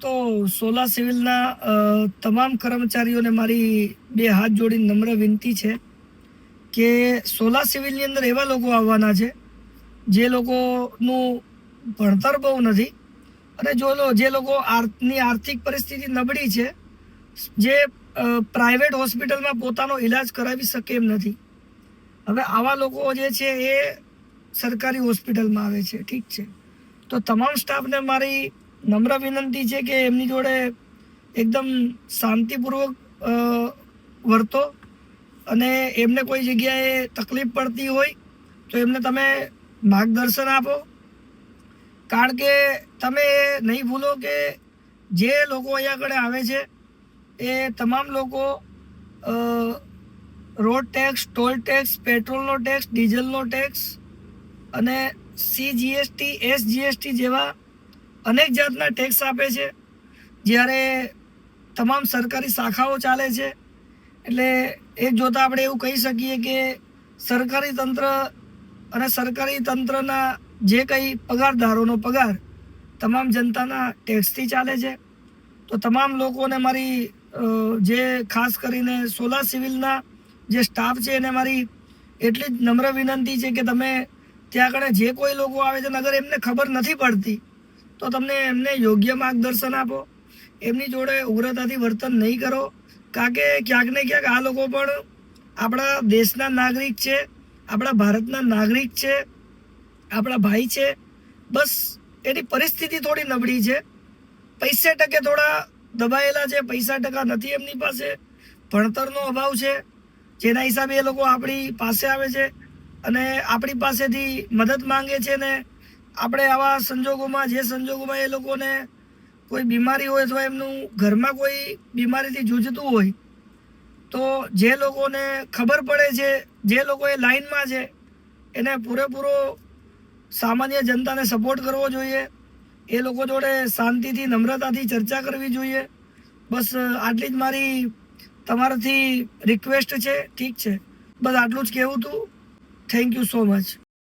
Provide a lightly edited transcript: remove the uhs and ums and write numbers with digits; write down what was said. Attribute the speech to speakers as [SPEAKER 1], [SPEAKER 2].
[SPEAKER 1] તો સોલા સિવિલના તમામ કર્મચારીઓને મારી બે હાથ જોડીને નમ્ર વિનંતી છે કે સોલા સિવિલની અંદર એવા લોકો આવવાના છે જે લોકોનું ભણતર બહુ નથી અને જે લોકો ની આર્થિક પરિસ્થિતિ નબળી છે, જે પ્રાઇવેટ હોસ્પિટલમાં પોતાનો ઈલાજ કરાવી શકે એમ નથી. હવે આવા લોકો જે છે એ સરકારી હોસ્પિટલમાં આવે છે. ઠીક છે, તો તમામ સ્ટાફને મારી નમ્ર વિનંતી છે કે એમની જોડે એકદમ શાંતિપૂર્વક વર્તો અને એમને કોઈ જગ્યાએ તકલીફ પડતી હોય તો એમને તમે માર્ગદર્શન આપો. કારણ કે તમે નહીં ભૂલો કે જે લોકો અહીંયા આગળ આવે છે એ તમામ લોકો રોડ ટેક્સ, ટોલ ટેક્સ, પેટ્રોલનો ટેક્સ, ડીઝલનો ટેક્સ અને CGST, SGST જેવા અનેક જાતના ટેક્સ આપે છે. જ્યારે તમામ સરકારી શાખાઓ ચાલે છે એટલે એક જોતાં આપણે એવું કહી શકીએ કે સરકારી તંત્ર અને સરકારી તંત્રના જે કંઈ પગારદારોનો પગાર તમામ જનતાના ટેક્સથી ચાલે છે. તો તમામ લોકોને મારી જે ખાસ કરીને સોલા સિવિલના જે સ્ટાફ છે એને મારી એટલી જ નમ્ર વિનંતી છે કે તમે ત્યાં આગળ જે કોઈ લોકો આવે છે અગર એમને ખબર નથી પડતી તો તમને એમને યોગ્ય માર્ગદર્શન આપો. એમની જોડે ઉગ્રતાથી વર્તન નહીં કરો, કારણ કે ક્યાંક ને ક્યાંક આ લોકો પણ આપણા દેશના નાગરિક છે, આપણા ભારતના નાગરિક છે, આપણા ભાઈ છે. બસ એની પરિસ્થિતિ થોડી નબળી છે, પૈસે ટકે થોડા દબાયેલા છે, પૈસા ટકા નથી એમની પાસે, ભણતરનો અભાવ છે, જેના હિસાબે એ લોકો આપણી પાસે આવે છે અને આપણી પાસેથી મદદ માંગે છે. ને આપણે આવા સંજોગોમાં જે સંજોગોમાં એ લોકોને કોઈ બીમારી હોય અથવા એમનું ઘરમાં કોઈ બીમારીથી જૂझતું હોય તો જે લોકોને ખબર પડે છે, જે લોકો એ લાઈનમાં છે એને પૂરેપૂરો સામાન્ય જનતાને સપોર્ટ કરવો જોઈએ. એ લોકો જોડે શાંતિથી, નમ્રતાથી ચર્ચા કરવી જોઈએ. બસ આટલી જ મારી તમારાથી રિક્વેસ્ટ છે. ઠીક છે, બસ આટલું જ કહેવું હતું. Thank you so much.